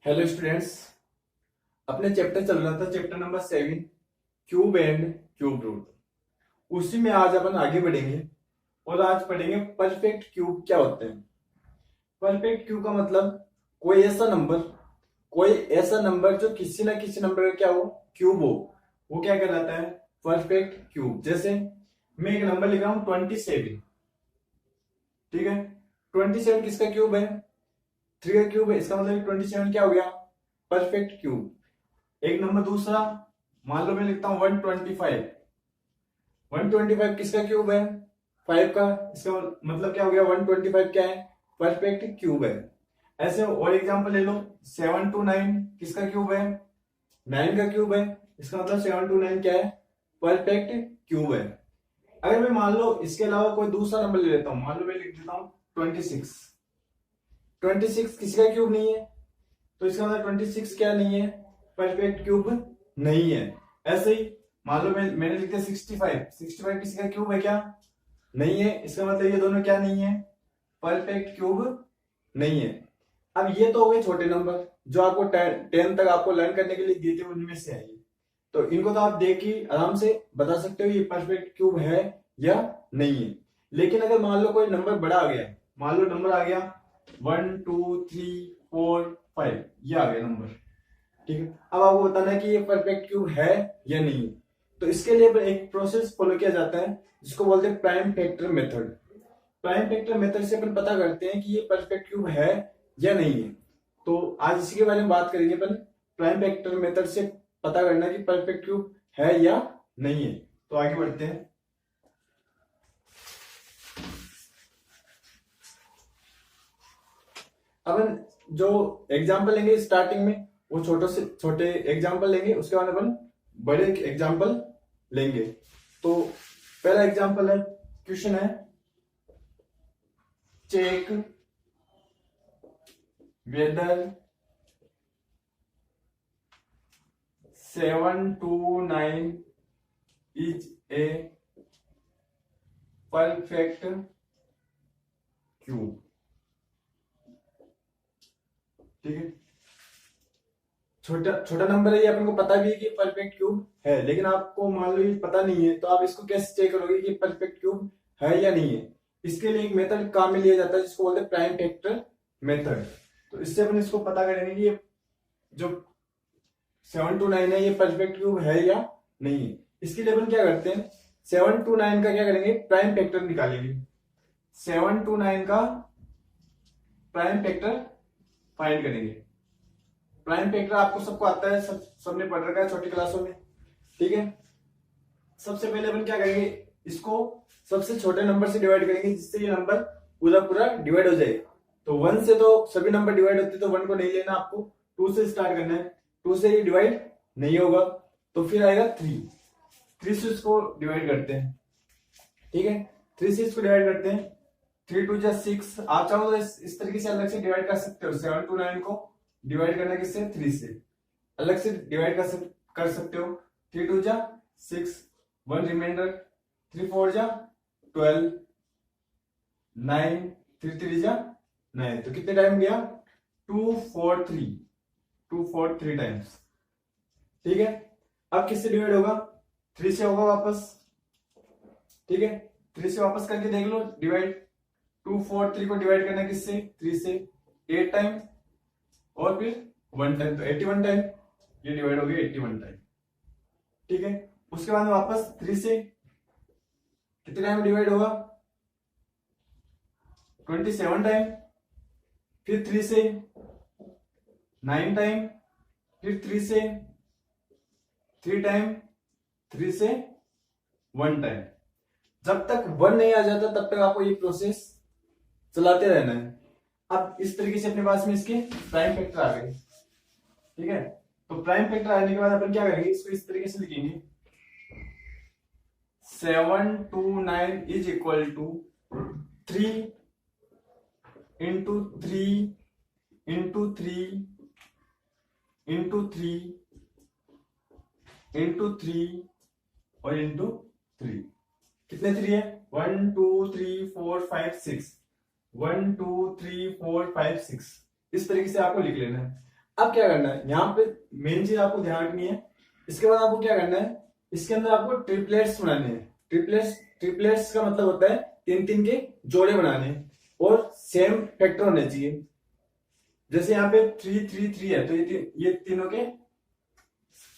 Hello students. अपने chapter चल रहा था, chapter number 7, cube and cube root. उसी में आज अपन आगे बढ़ेंगे और आज पढ़ेंगे परफेक्ट क्यूब क्या होते हैं। परफेक्ट क्यूब का मतलब कोई ऐसा नंबर जो किसी ना किसी नंबर का क्या हो, क्यूब हो, वो क्या कहलाता है, परफेक्ट क्यूब। जैसे मैं एक नंबर लिख रहा हूं 27, ठीक है। 27 किसका क्यूब है? 3 का क्यूब है। इसका मतलब 27 क्या हो गया, परफेक्ट क्यूब। एक नंबर दूसरा, मान लो मैं लिखता हूं 125। 125 किसका क्यूब है? 5 का। इसका मतलब क्या हो गया, 125 क्या है, परफेक्ट क्यूब है। ऐसे और एग्जांपल ले लो, 7 to 9 किसका क्यूब है? 9 का क्यूब है। इसका मतलब 7 to 9 क्या है, परफेक्ट क्यूब है। अगर मैं मान लो इसके अलावा कोई दूसरा नंबर ले लेता हूं, मान लो मैं लिख देता हूं 26। 26 किसी का क्यूब नहीं है, तो इसका मतलब 26 क्या नहीं है, परफेक्ट क्यूब नहीं है। ऐसे ही मान लो मैंने लिख दिया 65। 65 किसी का क्यूब है क्या? नहीं है। इसका मतलब ये दोनों क्या नहीं है, परफेक्ट क्यूब नहीं है। अब ये तो हो गए छोटे नंबर जो आपको 10 तक आपको लर्न करने के लिए दिए थे, उनमें से है ये। तो इनको तो आप देख ही आराम से बता सकते हो ये परफेक्ट क्यूब है या नहीं है। लेकिन अगर मान लो कोई नंबर बड़ा आ गया, मान लो नंबर आ गया 1 2 3 4 5, ये आ गया नंबर, ठीक है। अब आपको बताना है कि ये परफेक्ट क्यूब है या नहीं। तो इसके लिए एक प्रोसेस फॉलो किया जाता है जिसको बोलते हैं prime factor method. Prime factor method से अपन पता करते हैं कि ये परफेक्ट क्यूब है या नहीं है। तो आज इसी के बारे में बात करेंगे अपन, प्राइम फैक्टर मेथड से पता करना कि परफेक्ट क्यूब है या नहीं है। तो आगे बढ़ते हैं। अपन जो एग्जाम्पल लेंगे स्टार्टिंग में, वो छोटे से छोटे एग्जाम्पल लेंगे, उसके बाद अपन बड़े एग्जाम्पल लेंगे। तो पहला एग्जाम्पल है, क्वेश्चन है, check whether 7 to 9 is a perfect cube, ठीक है। छोटा छोटा नंबर है ये, अपन को पता भी है कि परफेक्ट क्यूब है, लेकिन आपको मान लो ये पता नहीं है, तो आप इसको कैसे चेक करोगे कि परफेक्ट क्यूब है या नहीं है। इसके लिए एक मेथड काम में लिया जाता है जिसको बोलते हैं प्राइम फैक्टर मेथड। तो इससे अपन इसको पता करेंगे कि ये जो 7 to 9 है ये परफेक्ट क्यूब है या नहीं है। इसके लिए अपन क्या करते हैं, 7 to 9 का क्या करेंगे, प्राइम फैक्टर निकालेंगे। 7 to 9 का प्राइम फैक्टर फाइंड करेंगे। प्राइम फैक्टर आपको सबको आता है, सबने पढ़ रखा है छोटी क्लासों में, ठीक है। सबसे पहले अपन क्या करेंगे, इसको सबसे छोटे नंबर से डिवाइड करेंगे जिससे ये नंबर पूरा पूरा डिवाइड हो जाए। तो 1 से तो सभी नंबर डिवाइड होते, तो 1 को नहीं लेना, आपको 2 से स्टार्ट करना है। 2 से ये डिवाइड नहीं होगा, तो फिर आएगा 3। 3 से इसको डिवाइड करते हैं, ठीक है। 3 से इसको डिवाइड करते हैं, 3 2 जा 6। आप चाहो तो इस तरीके से अलग से डिवाइड कर सकते हो। 7 to 9 को डिवाइड करना किससे, 3 से अलग से डिवाइड कर सकते हो। 3 2 जा 6, 1 रिमाइंडर, 3 4 जा 12, 9 3 3 जा 9। तो कितने टाइम गया, 2 4 3, 2 4 3 टाइम्स, ठीक है। अब किससे डिवाइड होगा, 3 से होगा वापस, ठीक है। 3 से वापस करके देख लो डिवाइड, 2 4 3 को डिवाइड करना किससे, 3 से 8 टाइम, और फिर 1 टाइम, तो 81 टाइम ये डिवाइड हो गया, 81 टाइम, ठीक है। उसके बाद वापस 3 से कितने टाइम डिवाइड होगा, 27 टाइम, फिर 3 से 9 टाइम, फिर 3 से 3 टाइम, 3 से 1 टाइम। जब तक 1 नहीं आ जाता तब तक आपको ये प्रोसेस चलाते रहना है। अब इस तरीके से अपने पास में इसके प्राइम फैक्टर आ गए, ठीक है। तो प्राइम फैक्टर आने के बाद अपन क्या करेंगे, इसको इस तरीके से लिखेंगे, 7 to 9 is equal to 3 into 3 into 3 into 3 into 3 और इंटू 3। कितने 3 है, 1 2 3 4 5 6, 1 2 3 4 5 6। इस तरीके से आपको लिख लेना है। अब क्या करना है, यहाँ पे मेन चीज आपको ध्यान रखनी है। इसके बाद आपको क्या करना है, इसके अंदर आपको ट्रिपलेट्स बनाने हैं। ट्रिपलेट्स का मतलब होता है तीन तीन के जोड़े बनाने और सेम फैक्टर होने चाहिए। जैसे यहाँ पे 3 3 3 है, तो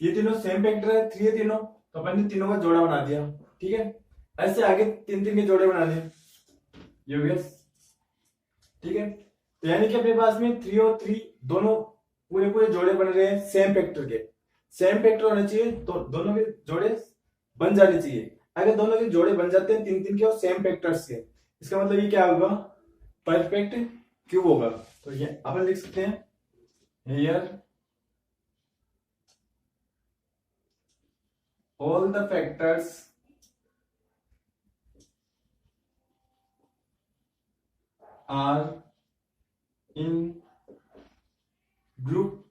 ये तीनों सेम फैक्टर है, 3 है तीनों, तो अपन ने तीनों का जोड़ा बना दिया। ठीक है, ऐसे आगे तीन तीन के जोड़े बनाने हैं, ये हो गया। ठीक है, तो यानी कि अपने पास में 3 और 3 दोनों पूरे पूरे जोड़े बन रहे हैं सेम फैक्टर के। सेम फैक्टर होने चाहिए तो दोनों के जोड़े बन जाने चाहिए। अगर दोनों के जोड़े बन जाते हैं तीन तीन के और सेम फैक्टर्स के, इसका मतलब ये क्या होगा, परफेक्ट क्यूब होगा। तो ये अपन लिख सकते हैं, here all the factors are in group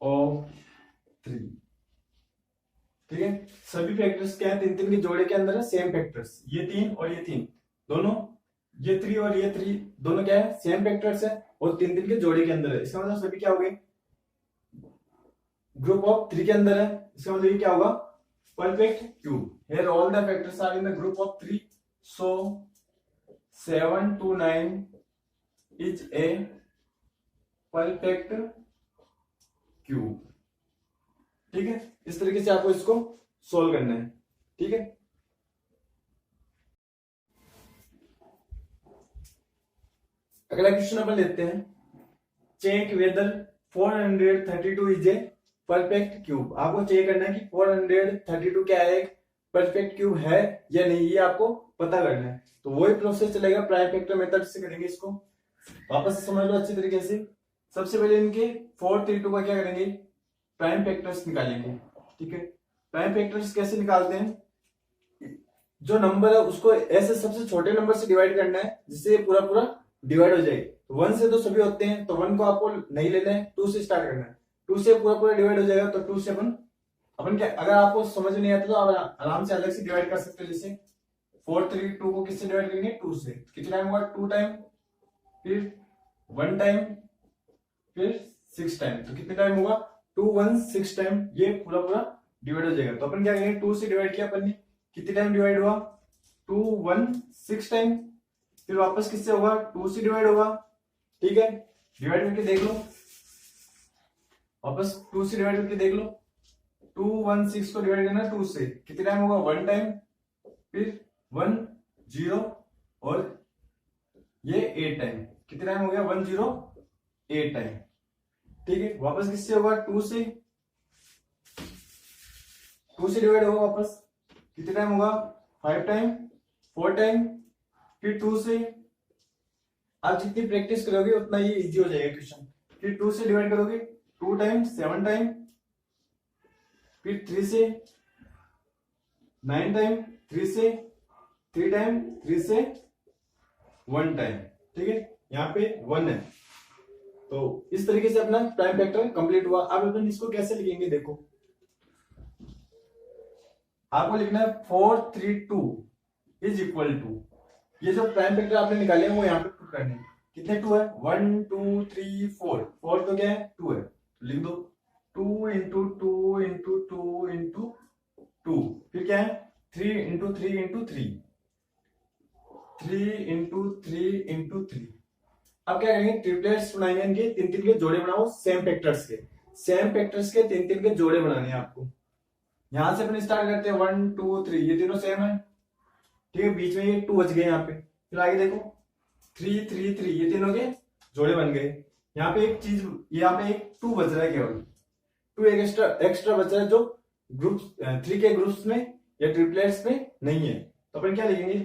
of 3। ठीक है, सभी फैक्टर्स क्या है, तीन तीन के जोड़े के अंदर है सेम फैक्टर्स, ये 3 और ये 3 दोनों, ये 3 और ये 3 दोनों क्या है, सेम फैक्टर्स है और तीन तीन के जोड़े के अंदर है। इसका मतलब सभी क्या हो गए, ग्रुप ऑफ 3 के अंदर है। इसका मतलब ये क्या होगा, perfect cube. Here all the factors are in the group of 3, so 7 to 9 is a perfect cube. ठीक है, इस तरीके से आपको इसको सोल्व करना है। ठीक है, अगला क्वेश्चन अपन लेते हैं, check whether 432 is a perfect cube. आपको चेक करना है कि 432 क्या है, परफेक्ट क्यूब है या नहीं, ये आपको पता करना है। तो वही प्रोसेस चलेगा, प्राइम फैक्टर मेथड से करेंगे इसको। वापस से समझ लो अच्छी तरीके से। सबसे पहले इनके 432 का क्या करेंगे, प्राइम फैक्टर्स निकालेंगे। ठीक है, प्राइम फैक्टर्स कैसे निकालते हैं, जो नंबर है उसको ऐसे सबसे छोटे नंबर से डिवाइड करना है जिससे ये पूरा पूरा डिवाइड हो जाए। तो 1 से तो सभी होते हैं, तो 1 को आपको नहीं लेना है, 2 से स्टार्ट करना है। 2 से पूरा पूरा डिवाइड हो जाएगा, तो 2 से अपन क्या, अगर आपको समझ नहीं आता तो आप आराम से अलग से डिवाइड कर सकते हो। जैसे 432 को किससे डिवाइड करेंगे, 2 से। कितना टाइम होगा, 2 टाइम, फिर 1 टाइम, फिर 6 टाइम, तो कितने टाइम होगा, 2 1 6 टाइम, ये पूरा पूरा डिवाइड हो जाएगा। तो अपन क्या करेंगे, 2 से डिवाइड किया अपन ने, कितने टाइम डिवाइड हुआ, 2 1 6 टाइम, फिर वापस किससे होगा, 2 से डिवाइड होगा। ठीक है, डिवाइड करके देख लो, वापस 2 से डिवाइड करके देख लो, 2 1 6 को डिवाइड करना 2 से, कितने टाइम होगा, 1 टाइम, फिर 1 0 और ये 8 टाइम, कितने टाइम हो गया, 1 0 8 टाइम। ठीक है, वापस किससे होगा, 2 से डिवाइड होगा वापस, कितने टाइम होगा, 5 टाइम 4 टाइम, फिर 2 से। आप जितनी प्रैक्टिस करोगे उतना ये इजी हो जाएगा क्वेश्चन। फिर 2 से डिवाइड करोगे 2 टाइम 7 टाइम, फिर 3 से 9 टाइम, 3 से 3 टाइम, 3 से 1 टाइम। ठीक है, यहाँ पे 1 है। तो इस तरीके से अपना प्राइम फैक्टर कंप्लीट हुआ। अब अपन इसको कैसे लिखेंगे, देखो आपको लिखना है 432 इज इक्वल टू, ये जो प्राइम फैक्टर आपने निकाले हैं वो यहाँ पे पुट करने हैं। कितने 2 है, 1 2 3 4, 4 तो क्या है, 2 है, तो लिख दो 2 इंटू 2 इंटू 2 इंटू 2, फिर क्या है 3 इंटू 3 इंटू 3, 3 इंटू 3 इंटू 3। अब क्या करेंगे, ट्रिपलेट्स बनाएंगे, इनके तीन तीन के जोड़े बनाओ सेम फैक्टर्स के। सेम फैक्टर्स के तीन तीन के जोड़े बनाने हैं आपको। यहां से अपन स्टार्ट करते हैं 1 2 3, ये तीनों सेम है। ठीक है, बीच में ये 2 बच गए यहाँ पे, फिर आगे देखो 3 3 3, ये तीनों के जोड़े बन गए। यहाँ पे एक चीज, यहाँ पे एक 2 बच रहा है, केवल 2 एक एक्स्ट्रा बच रहा है, जो ग्रुप 3 के ग्रुप्स में या ट्रिपलेट्स में नहीं है। तो अपन क्या लिखेंगे,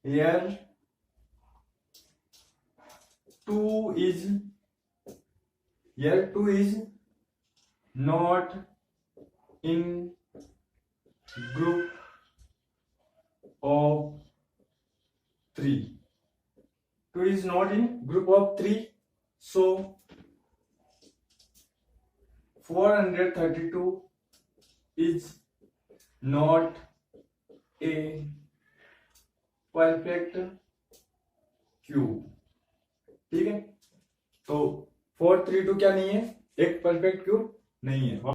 here 2 is not in group of 3. 2 is not in group of 3, so 432 is not a perfect cube। ठीक है, तो 432 क्या नहीं है? एक परफेक्ट क्यूब नहीं है।